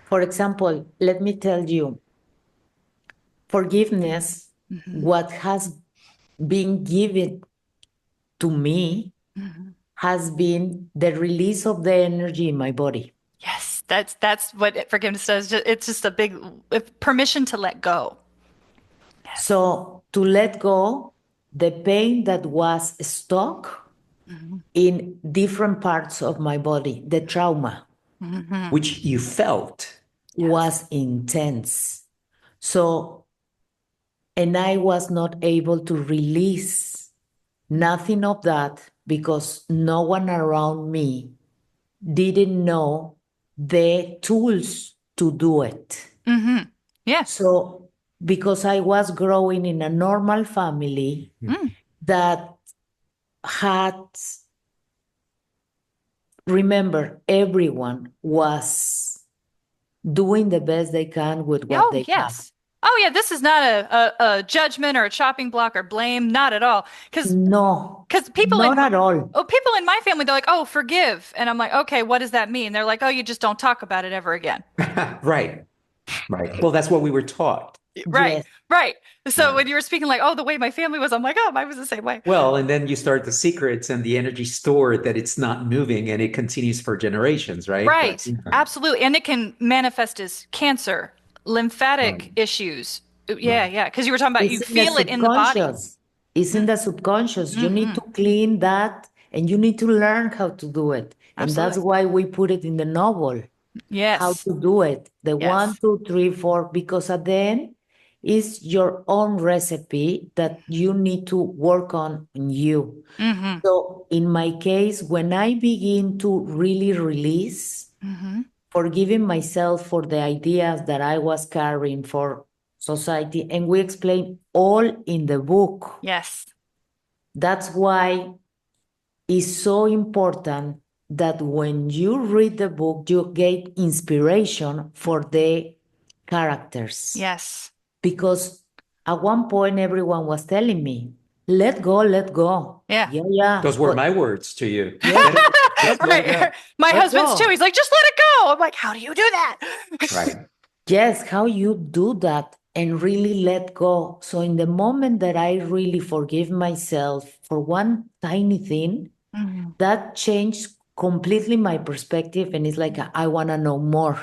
For example, let me tell you, forgiveness, what has been given to me has been the release of the energy in my body. Yes, that's what forgiveness does. It's just a big permission to let go. Yes. So to let go the pain that was stuck in different parts of my body, the trauma which you felt. was intense. So, and I was not able to release nothing of that because no one around me didn't know the tools to do it. Yes. So, because I was growing in a normal family that had, remember, everyone was doing the best they can with what Oh, they have. yes. Oh, yeah. This is not a judgment or a chopping block or blame. Not at all. No, Because people not at all. people in my family, they're like, oh, forgive. And I'm like, okay, what does that mean? They're like, oh, you just don't talk about it ever again. Right. Right. Well, that's what we were taught. Right. Yes. Right. So when Right. you were speaking like, oh, the way my family was, I'm like, oh, mine was the same way. Well, and then you start the secrets and the energy stored that it's not moving and it continues for generations, right? Right. Absolutely. And it can manifest as cancer, lymphatic Right. issues. Yeah, Right. yeah. Because you were talking about you It's in the feel it in the body. subconscious. It's in the subconscious. You need to clean that and you need to learn how to do it. And that's Absolutely. why we put it in the novel, how Yes. to do it. The one, Yes. 2, 3, 4, because at the end, it's your own recipe that you need to work on in you. Mm-hmm. So in my case, when I begin to really release, Mm-hmm. forgiving myself for the ideas that I was carrying for society, and we explain all in the book. Yes. That's why it's so important that when you read the book, you get inspiration for the characters. Yes. Because at one point, everyone was telling me, let go, let go. Yeah. Yeah. Those were But my words to you. yeah, Just let it go. Right. My let husband's too. go. He's like, just let it go. I'm like, how do you do that? Right. Yes, how you do that and really let go. So in the moment that I really forgive myself for one tiny thing, Mhm. that changed completely my perspective. And it's like, I want to know more.